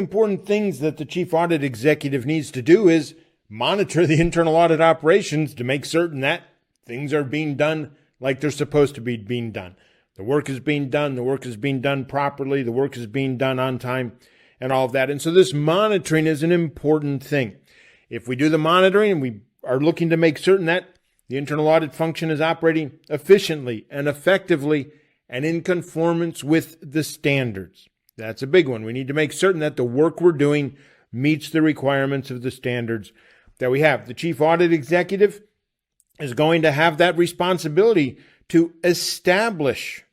Important things that the chief audit executive needs to do is monitor the internal audit operations to make certain that things are being done like they're supposed to be being done. The work is being done. The work is being done properly. The work is being done on time and all of that. And so this monitoring is an important thing. If we do the monitoring and we are looking to make certain that the internal audit function is operating efficiently and effectively and in conformance with the standards. That's a big one. We need to make certain that the work we're doing meets the requirements of the standards that we have. The chief audit executive is going to have that responsibility to establish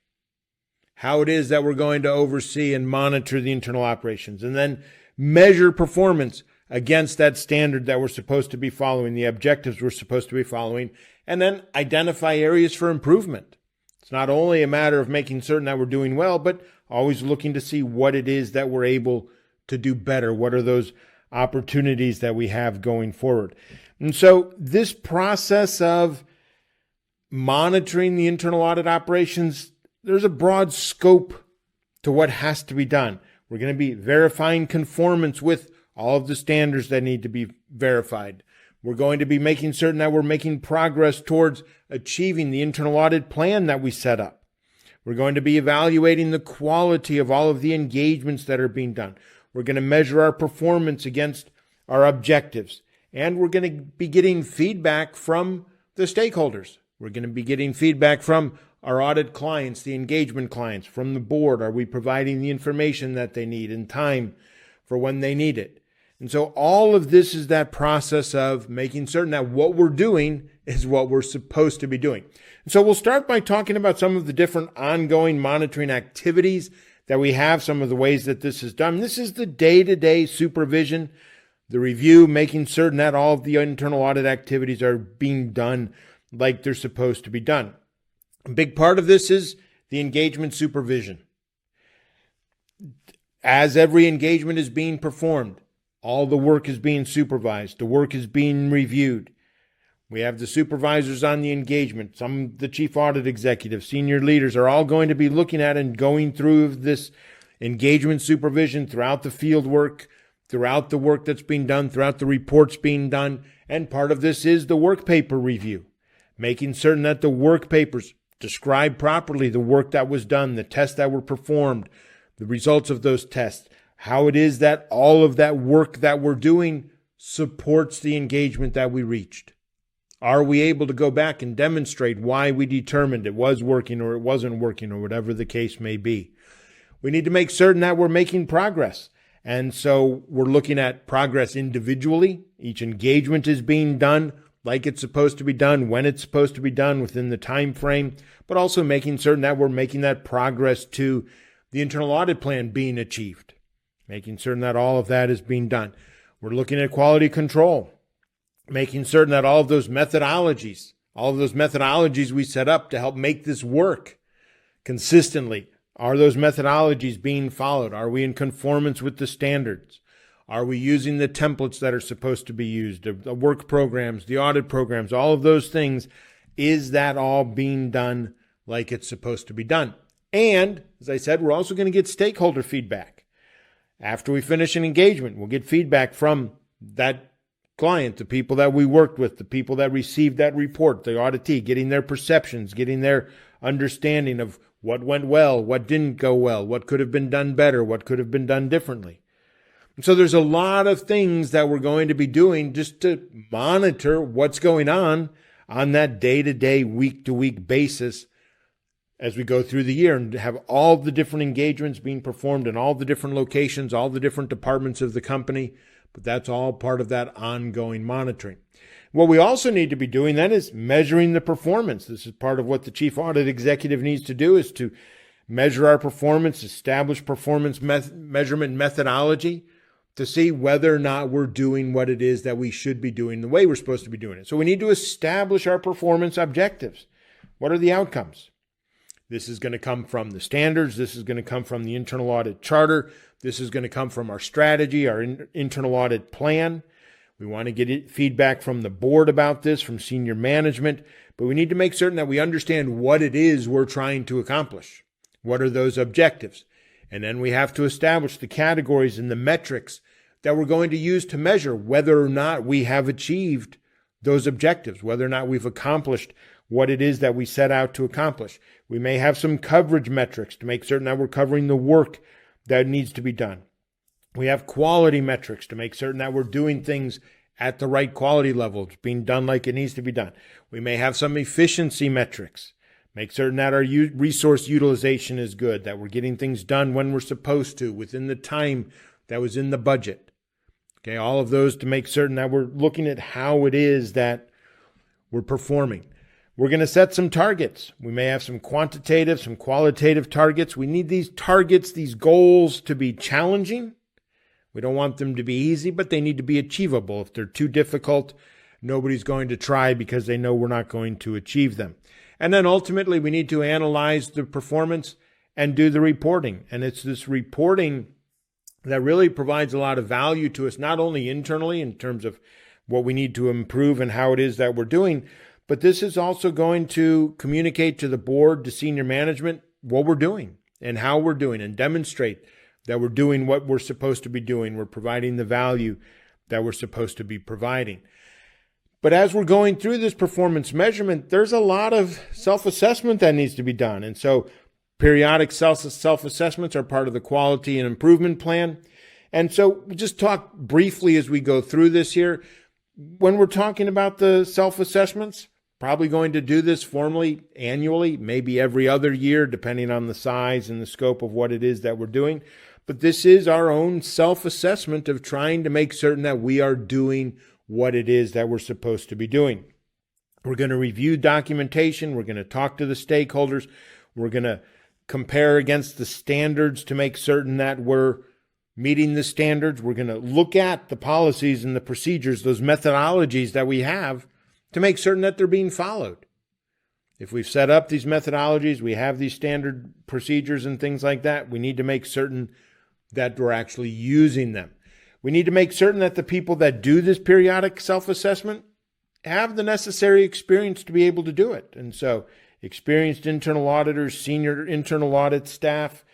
how it is that we're going to oversee and monitor the internal operations, and then measure performance against that standard that we're supposed to be following, the objectives we're supposed to be following, and then identify areas for improvement. It's not only a matter of making certain that we're doing well, but always looking to see what it is that we're able to do better. What are those opportunities that we have going forward? And so this process of monitoring the internal audit operations, there's a broad scope to what has to be done. We're going to be verifying conformance with all of the standards that need to be verified. We're going to be making certain that we're making progress towards achieving the internal audit plan that we set up. We're going to be evaluating the quality of all of the engagements that are being done. We're going to measure our performance against our objectives. And we're going to be getting feedback from the stakeholders. We're going to be getting feedback from our audit clients, the engagement clients, from the board. Are we providing the information that they need in time for when they need it? And so all of this is that process of making certain that what we're doing is what we're supposed to be doing. And so we'll start by talking about some of the different ongoing monitoring activities that we have, some of the ways that this is done. This is the day-to-day supervision, the review, making certain that all of the internal audit activities are being done like they're supposed to be done. A big part of this is the engagement supervision. As every engagement is being performed, all the work is being supervised. The work is being reviewed. We have the supervisors on the engagement. Some the chief audit executives, senior leaders are all going to be looking at and going through this engagement supervision throughout the field work, throughout the work that's being done, throughout the reports being done. And part of this is the work paper review, making certain that the work papers describe properly the work that was done, the tests that were performed, the results of those tests, how it is that all of that work that we're doing supports the engagement that we reached. Are we able to go back and demonstrate why we determined it was working or it wasn't working or whatever the case may be? We need to make certain that we're making progress. And so we're looking at progress individually. Each engagement is being done like it's supposed to be done, when it's supposed to be done, within the time frame, but also making certain that we're making that progress to the internal audit plan being achieved, making certain that all of that is being done. We're looking at quality control, making certain that all of those methodologies we set up to help make this work consistently, are those methodologies being followed? Are we in conformance with the standards? Are we using the templates that are supposed to be used, the work programs, the audit programs, all of those things? Is that all being done like it's supposed to be done? And, as I said, we're also going to get stakeholder feedback. After we finish an engagement, we'll get feedback from that client, the people that we worked with, the people that received that report, the auditee, getting their perceptions, getting their understanding of what went well, what didn't go well, what could have been done better, what could have been done differently. And so there's a lot of things that we're going to be doing just to monitor what's going on that day-to-day, week-to-week basis as we go through the year and have all the different engagements being performed in all the different locations, all the different departments of the company. But that's all part of that ongoing monitoring. What we also need to be doing then is measuring the performance. This is part of what the chief audit executive needs to do, is to measure our performance, establish performance measurement methodology to see whether or not we're doing what it is that we should be doing the way we're supposed to be doing it. So we need to establish our performance objectives. What are the outcomes? This is going to come from the standards. This is going to come from the internal audit charter. This is going to come from our strategy, our internal audit plan. We want to get feedback from the board about this, from senior management, but we need to make certain that we understand what it is we're trying to accomplish. What are those objectives? And then we have to establish the categories and the metrics that we're going to use to measure whether or not we have achieved those objectives, whether or not we've accomplished what it is that we set out to accomplish. We may have some coverage metrics to make certain that we're covering the work that needs to be done. We have quality metrics to make certain that we're doing things at the right quality level. It's being done like it needs to be done. We may have some efficiency metrics. Make certain that our resource utilization is good, that we're getting things done when we're supposed to, within the time that was in the budget. Okay, all of those to make certain that we're looking at how it is that we're performing. We're going to set some targets. We may have some quantitative, some qualitative targets. We need these targets, these goals to be challenging. We don't want them to be easy, but they need to be achievable. If they're too difficult, nobody's going to try because they know we're not going to achieve them. And then ultimately, we need to analyze the performance and do the reporting. And it's this reporting that really provides a lot of value to us, not only internally in terms of what we need to improve and how it is that we're doing, but this is also going to communicate to the board, to senior management, what we're doing and how we're doing, and demonstrate that we're doing what we're supposed to be doing. We're providing the value that we're supposed to be providing. But as we're going through this performance measurement, there's a lot of self-assessment that needs to be done. And so periodic self-assessments are part of the quality and improvement plan. And so we'll just talk briefly as we go through this here. When we're talking about the self-assessments, probably going to do this formally annually, maybe every other year, depending on the size and the scope of what it is that we're doing. But this is our own self-assessment of trying to make certain that we are doing what it is that we're supposed to be doing. We're going to review documentation. We're going to talk to the stakeholders. We're going to compare against the standards to make certain that we're meeting the standards. We're going to look at the policies and the procedures, those methodologies that we have, to make certain that they're being followed. If we've set up these methodologies, we have these standard procedures and things like that, we need to make certain that we're actually using them. We need to make certain that the people that do this periodic self-assessment have the necessary experience to be able to do it. And so experienced internal auditors, senior internal audit staff,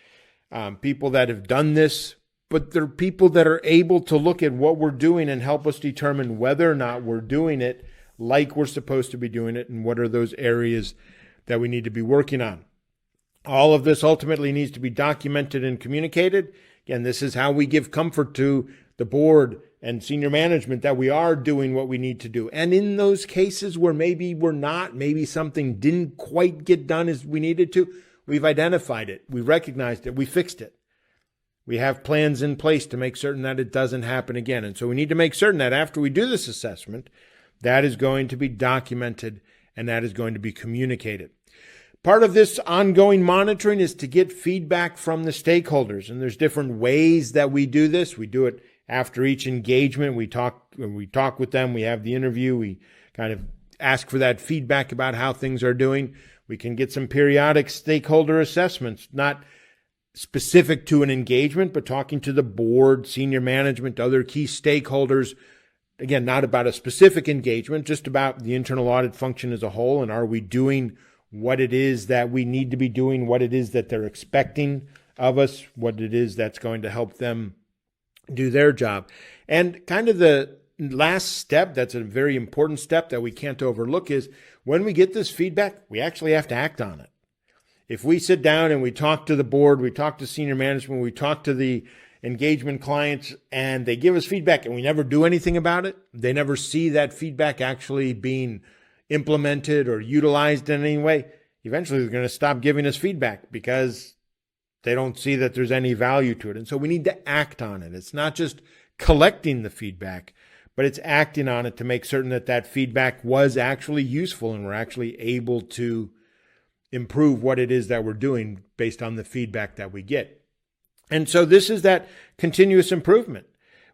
people that have done this, but they're people that are able to look at what we're doing and help us determine whether or not we're doing it like we're supposed to be doing it, and what are those areas that we need to be working on. All of this ultimately needs to be documented and communicated. Again, this is how we give comfort to the board and senior management that we are doing what we need to do. And in those cases where maybe we're not, maybe something didn't quite get done as we needed to, we've identified it, we recognized it, we fixed it. We have plans in place to make certain that it doesn't happen again. And so we need to make certain that after we do this assessment, that is going to be documented and that is going to be communicated. Part of this ongoing monitoring is to get feedback from the stakeholders. And there's different ways that we do this. We do it after each engagement. We talk with them. We have the interview. We kind of ask for that feedback about how things are doing. We can get some periodic stakeholder assessments, not specific to an engagement, but talking to the board, senior management, other key stakeholders. Again, not about a specific engagement, just about the internal audit function as a whole. And are we doing what it is that we need to be doing, what it is that they're expecting of us, what it is that's going to help them do their job. And kind of the last step, that's a very important step that we can't overlook, is when we get this feedback, we actually have to act on it. If we sit down and we talk to the board, we talk to senior management, we talk to the engagement clients, and they give us feedback and we never do anything about it, they never see that feedback actually being implemented or utilized in any way, eventually they're going to stop giving us feedback because they don't see that there's any value to it. And so we need to act on it. It's not just collecting the feedback, but it's acting on it to make certain that that feedback was actually useful and we're actually able to improve what it is that we're doing based on the feedback that we get. And so this is that continuous improvement.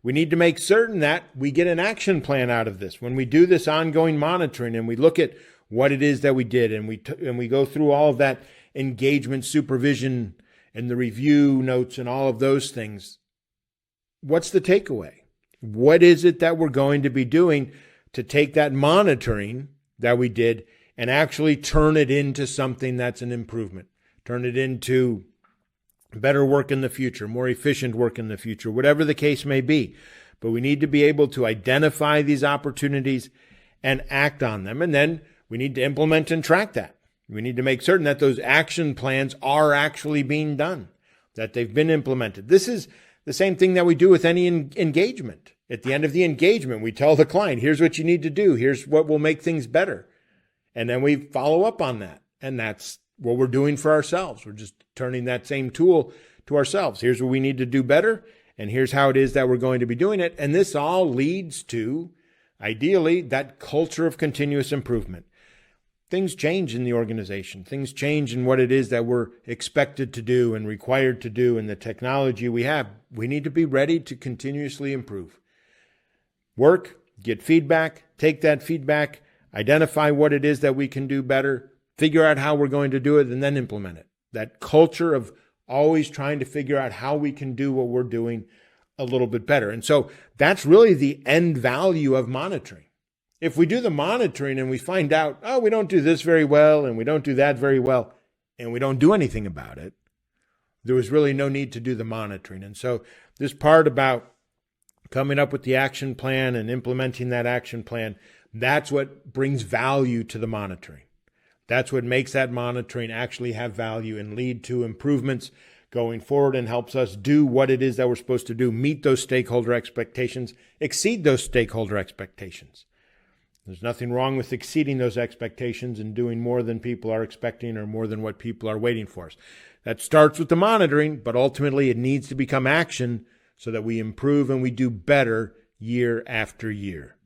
We need to make certain that we get an action plan out of this. When we do this ongoing monitoring and we look at what it is that we did and we go through all of that engagement supervision and the review notes and all of those things, what's the takeaway? What is it that we're going to be doing to take that monitoring that we did and actually turn it into something that's an improvement, turn it into better work in the future, more efficient work in the future, whatever the case may be. But we need to be able to identify these opportunities and act on them. And then we need to implement and track that. We need to make certain that those action plans are actually being done, that they've been implemented. This is the same thing that we do with any engagement. At the end of the engagement, we tell the client, here's what you need to do. Here's what will make things better. And then we follow up on that. And that's what we're doing for ourselves. We're just turning that same tool to ourselves. Here's what we need to do better. And here's how it is that we're going to be doing it. And this all leads to, ideally, that culture of continuous improvement. Things change in the organization. Things change in what it is that we're expected to do and required to do, and the technology we have. We need to be ready to continuously improve. Work, get feedback, take that feedback, identify what it is that we can do better, figure out how we're going to do it, and then implement it. That culture of always trying to figure out how we can do what we're doing a little bit better. And so that's really the end value of monitoring. If we do the monitoring and we find out, oh, we don't do this very well and we don't do that very well, and we don't do anything about it, there was really no need to do the monitoring. And so this part about coming up with the action plan and implementing that action plan, that's what brings value to the monitoring. That's what makes that monitoring actually have value and lead to improvements going forward, and helps us do what it is that we're supposed to do, meet those stakeholder expectations, exceed those stakeholder expectations. There's nothing wrong with exceeding those expectations and doing more than people are expecting or more than what people are waiting for us. That starts with the monitoring, but ultimately it needs to become action so that we improve and we do better year after year.